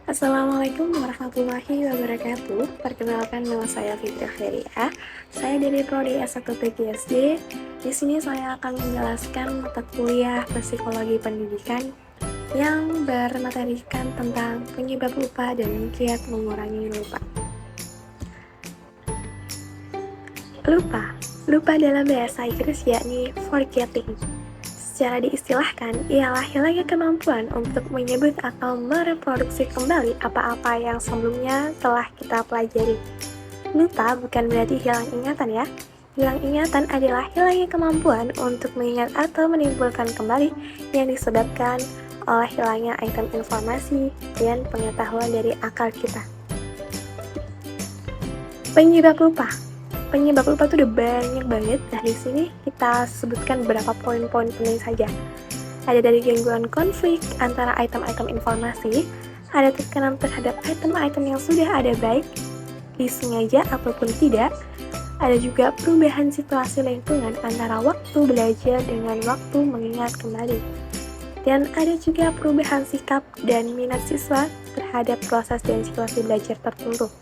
Assalamualaikum warahmatullahi wabarakatuh. Perkenalkan, nama saya Fitri Khairia. Saya dari Prodi S1 PGSD. Di sini saya akan menjelaskan mata kuliah Psikologi Pendidikan yang bermaterikan tentang penyebab lupa dan kiat mengurangi lupa. Lupa dalam bahasa Inggris yakni forgetting. Secara diistilahkan, ialah hilangnya kemampuan untuk menyebut atau mereproduksi kembali apa-apa yang sebelumnya telah kita pelajari. Lupa bukan berarti hilang ingatan ya. Hilang ingatan adalah hilangnya kemampuan untuk mengingat atau menimbulkan kembali yang disebabkan oleh hilangnya item informasi dan pengetahuan dari akal kita. Penyebab lupa itu udah banyak banget. Nah, di sini kita sebutkan beberapa poin-poin penting saja. Ada dari gangguan konflik antara item-item informasi, ada tekanan terhadap item-item yang sudah ada baik disengaja ataupun tidak, ada juga perubahan situasi lingkungan antara waktu belajar dengan waktu mengingat kembali. Dan ada juga perubahan sikap dan minat siswa terhadap proses dan situasi belajar tertentu.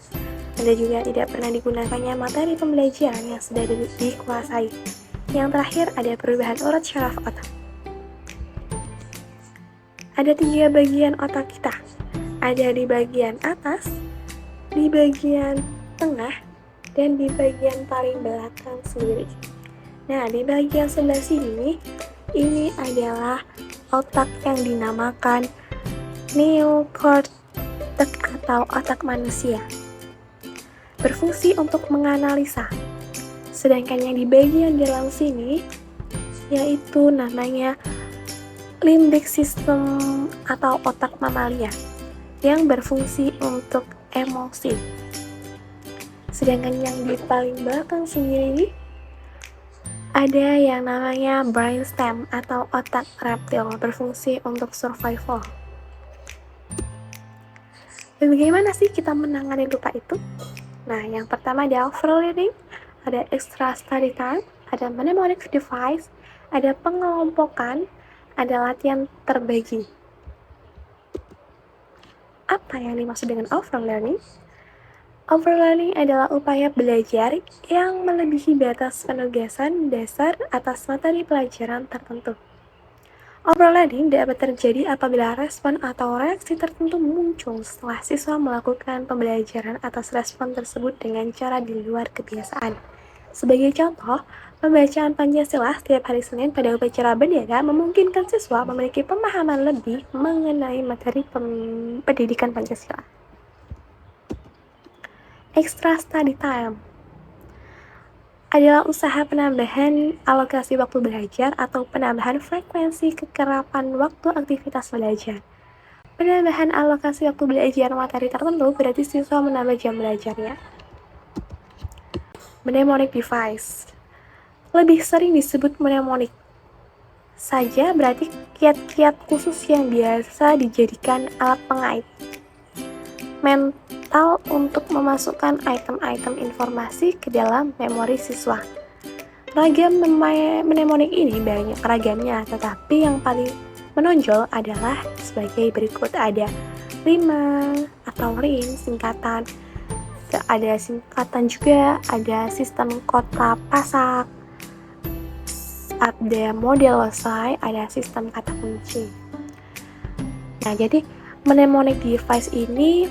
Ada juga tidak pernah digunakannya materi pembelajaran yang sudah dikuasai. Yang terakhir ada perubahan urat syaraf otak. Ada 3 bagian otak kita. Ada di bagian atas, di bagian tengah, dan di bagian paling belakang sendiri. Nah, di bagian sebelah sini, ini adalah otak yang dinamakan neokortex atau otak manusia. Berfungsi untuk menganalisa. Sedangkan yang di bagian dalam sini yaitu namanya limbic system atau otak mamalia yang berfungsi untuk emosi. Sedangkan yang di paling belakang sendiri ada yang namanya brainstem atau otak reptil berfungsi untuk survival. Dan bagaimana sih kita menangani lupa itu? Nah, yang pertama ada overlearning, ada extra study time, ada mnemonic device, ada pengelompokan, ada latihan terbagi. Apa yang dimaksud dengan overlearning? Overlearning adalah upaya belajar yang melebihi batas penugasan dasar atas materi pelajaran tertentu. Overlearning dapat terjadi apabila respon atau reaksi tertentu muncul setelah siswa melakukan pembelajaran atas respon tersebut dengan cara di luar kebiasaan. Sebagai contoh, pembacaan Pancasila setiap hari Senin pada upacara bendera memungkinkan siswa memiliki pemahaman lebih mengenai materi pendidikan Pancasila. Extra study time adalah usaha penambahan alokasi waktu belajar atau penambahan frekuensi kekerapan waktu aktivitas belajar. Penambahan alokasi waktu belajar materi tertentu berarti siswa menambah jam belajarnya. Mnemonic device lebih sering disebut mnemonic saja berarti kiat-kiat khusus yang biasa dijadikan alat pengait mental untuk memasukkan item-item informasi ke dalam memori siswa. Ragam mnemonik ini banyak ragamnya, tetapi yang paling menonjol adalah sebagai berikut. Ada RIMA atau RIM singkatan, ada singkatan juga, ada sistem kota pasak, ada model losai, ada sistem kata kunci. Nah, jadi mnemonic device ini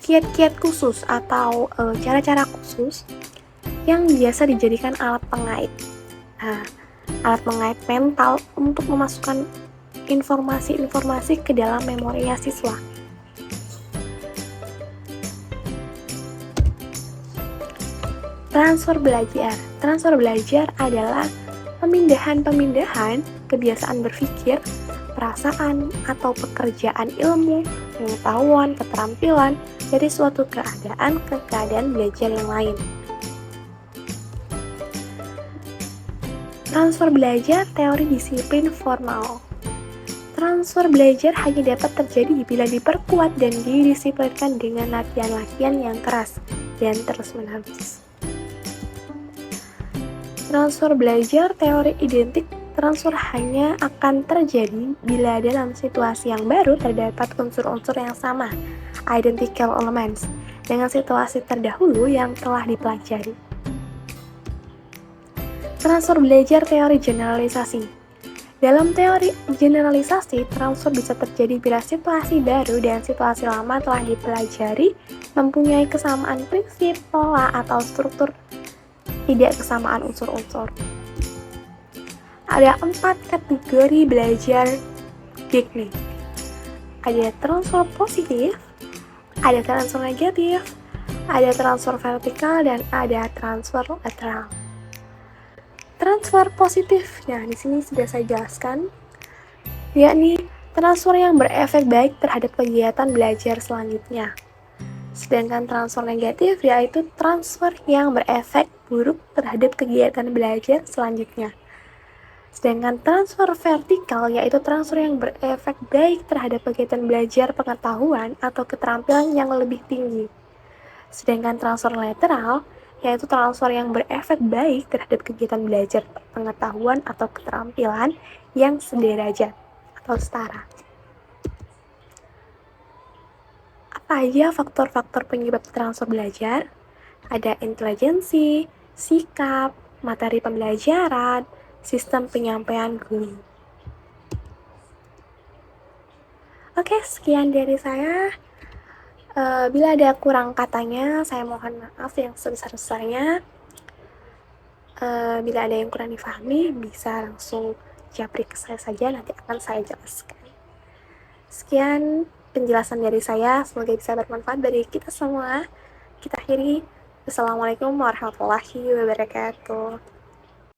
kiat-kiat khusus atau cara-cara khusus yang biasa dijadikan alat pengait. Nah, alat pengait mental untuk memasukkan informasi-informasi ke dalam memori siswa. Transfer belajar adalah pemindahan kebiasaan berpikir, perasaan, atau pekerjaan ilmu, pengetahuan, keterampilan dari suatu keadaan ke keadaan belajar yang lain. Transfer belajar teori disiplin formal. Transfer belajar hanya dapat terjadi bila diperkuat dan didisiplinkan dengan latihan-latihan yang keras dan terus-menerus. Transfer belajar teori identik Transfer hanya akan terjadi bila dalam situasi yang baru terdapat unsur-unsur yang sama, identical elements, dengan situasi terdahulu yang telah dipelajari. Transfer belajar teori generalisasi. Dalam teori generalisasi, transfer bisa terjadi bila situasi baru dan situasi lama telah dipelajari, mempunyai kesamaan prinsip, pola, atau struktur, tidak kesamaan unsur-unsur. Ada 4 kategori belajar teknik. Ada transfer positif, ada transfer negatif, ada transfer vertikal, dan ada transfer lateral. Transfer positif, nah di sini sudah saya jelaskan, yakni transfer yang berefek baik terhadap kegiatan belajar selanjutnya. Sedangkan transfer negatif yaitu transfer yang berefek buruk terhadap kegiatan belajar selanjutnya. Sedangkan transfer vertikal yaitu transfer yang berefek baik terhadap kegiatan belajar pengetahuan atau keterampilan yang lebih tinggi. Sedangkan transfer lateral yaitu transfer yang berefek baik terhadap kegiatan belajar pengetahuan atau keterampilan yang sederajat atau setara. Apa aja faktor-faktor penyebab transfer belajar? Ada intelijensi, sikap, materi pembelajaran, sistem penyampaian guru. Oke, sekian dari saya. Bila ada kurang katanya, saya mohon maaf yang sebesar-besarnya. Bila ada yang kurang difahami, bisa langsung japri ke saya saja, nanti akan saya jelaskan. Sekian penjelasan dari saya, semoga bisa bermanfaat bagi kita semua. Kita akhiri. Wassalamualaikum warahmatullahi wabarakatuh.